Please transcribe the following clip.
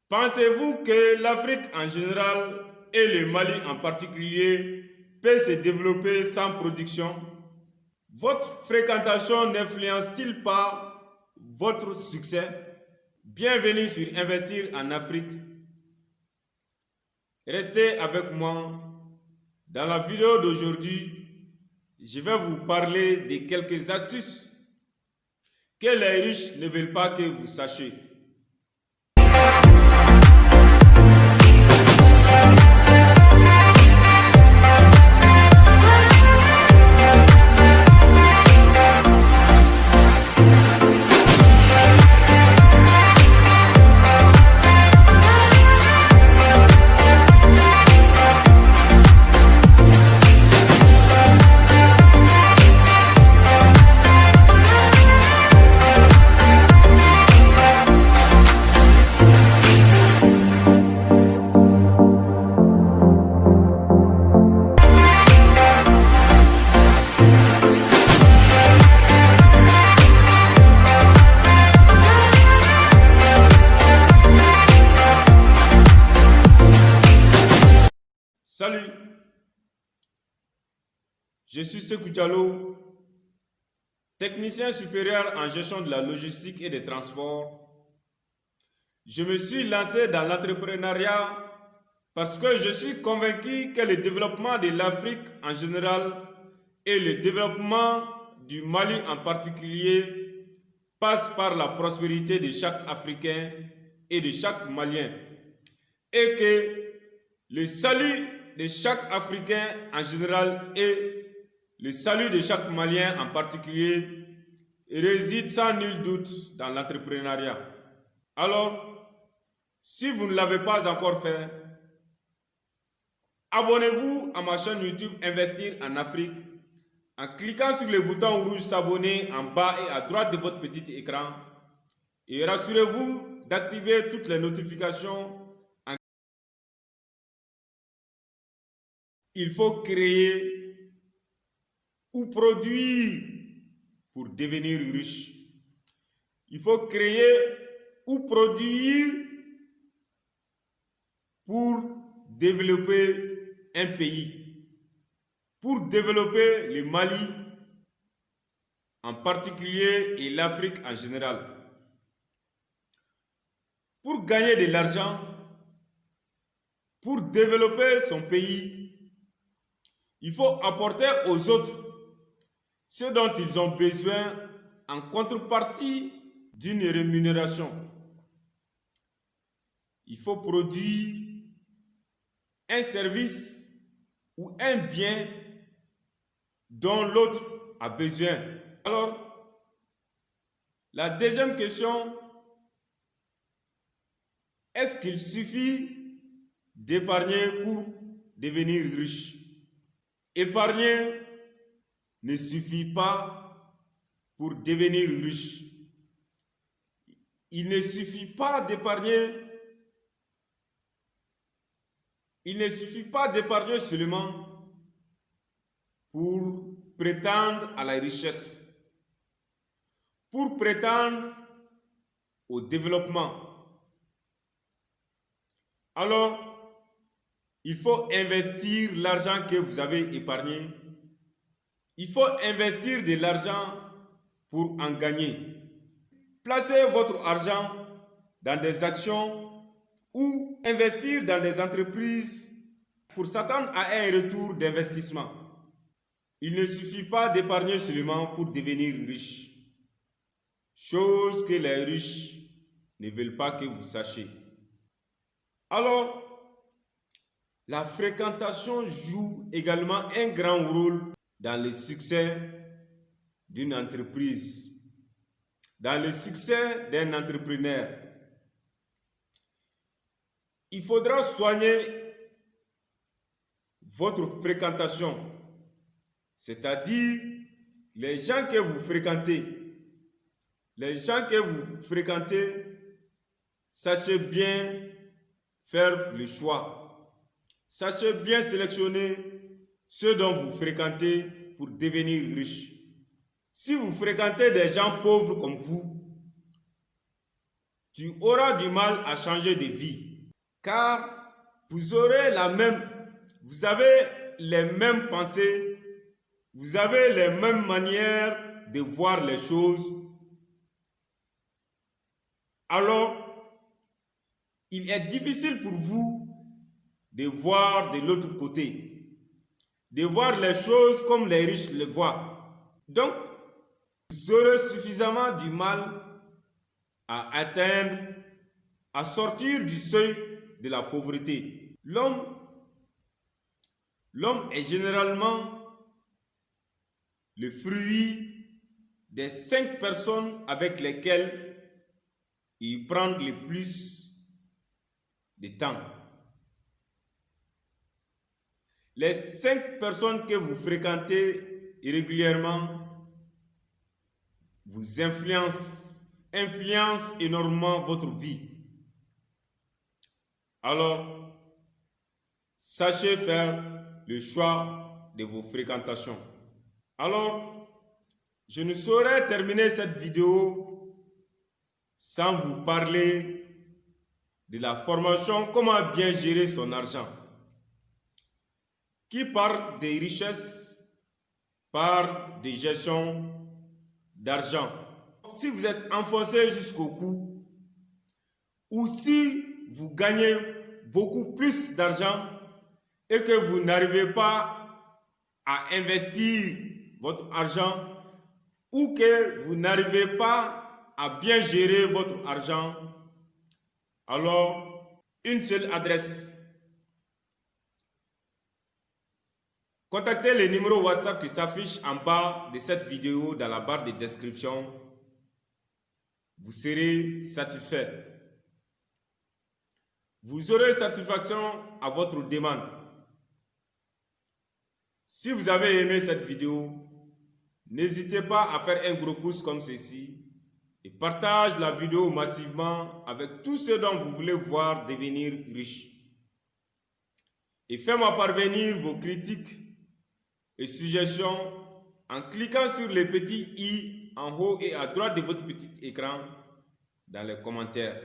Pensez-vous que l'Afrique en général et le Mali en particulier peut se développer sans production? Votre fréquentation n'influence-t-il pas votre succès? Bienvenue sur Investir en Afrique. Restez avec moi. Dans la vidéo d'aujourd'hui, je vais vous parler de quelques astuces que les riches ne veulent pas que vous sachiez. Salut, je suis Sekou Diallo, technicien supérieur en gestion de la logistique et des transports. Je me suis lancé dans l'entrepreneuriat parce que je suis convaincu que le développement de l'Afrique en général et le développement du Mali en particulier passe par la prospérité de chaque Africain et de chaque Malien et que le salut de chaque Africain en général et le salut de chaque Malien en particulier réside sans nul doute dans l'entrepreneuriat. Alors, si vous ne l'avez pas encore fait, abonnez-vous à ma chaîne YouTube Investir en Afrique en cliquant sur le bouton rouge s'abonner en bas et à droite de votre petit écran et rassurez-vous d'activer toutes les notifications. Il faut créer ou produire pour devenir riche. Il faut créer ou produire pour développer un pays, pour développer le Mali en particulier et l'Afrique en général. Pour gagner de l'argent, pour développer son pays, il faut apporter aux autres ce dont ils ont besoin en contrepartie d'une rémunération. Il faut produire un service ou un bien dont l'autre a besoin. Alors, la deuxième question, est-ce qu'il suffit d'épargner pour devenir riche? Épargner ne suffit pas pour devenir riche. Il ne suffit pas d'épargner. Il ne suffit pas d'épargner seulement pour prétendre à la richesse, pour prétendre au développement. Alors, il faut investir l'argent que vous avez épargné. Il faut investir de l'argent pour en gagner. Placez votre argent dans des actions ou investir dans des entreprises pour s'attendre à un retour d'investissement. Il ne suffit pas d'épargner seulement pour devenir riche. Chose que les riches ne veulent pas que vous sachiez. Alors, la fréquentation joue également un grand rôle dans le succès d'une entreprise, dans le succès d'un entrepreneur. Il faudra soigner votre fréquentation, c'est-à-dire les gens que vous fréquentez. Les gens que vous fréquentez, sachez bien faire le choix. Sachez bien sélectionner ceux dont vous fréquentez pour devenir riche. Si vous fréquentez des gens pauvres comme vous, tu auras du mal à changer de vie. Car vous avez les mêmes pensées, vous avez les mêmes manières de voir les choses. Alors, il est difficile pour vous de voir de l'autre côté, de voir les choses comme les riches le voient. Donc, vous aurez suffisamment du mal à atteindre, à sortir du seuil de la pauvreté. L'homme est généralement le fruit des 5 personnes avec lesquelles il prend le plus de temps. Les 5 personnes que vous fréquentez régulièrement vous influencent énormément votre vie. Alors, sachez faire le choix de vos fréquentations. Alors, je ne saurais terminer cette vidéo sans vous parler de la formation Comment bien gérer son argent, qui parle des richesses, parle de gestion d'argent. Si vous êtes enfoncé jusqu'au cou, ou si vous gagnez beaucoup plus d'argent et que vous n'arrivez pas à investir votre argent, ou que vous n'arrivez pas à bien gérer votre argent, alors une seule adresse. Contactez le numéro WhatsApp qui s'affiche en bas de cette vidéo dans la barre de description. Vous serez satisfait. Vous aurez satisfaction à votre demande. Si vous avez aimé cette vidéo, n'hésitez pas à faire un gros pouce comme ceci et partage la vidéo massivement avec tous ceux dont vous voulez voir devenir riches. Et faites-moi parvenir vos critiques et suggestions en cliquant sur le petit i en haut et à droite de votre petit écran dans les commentaires.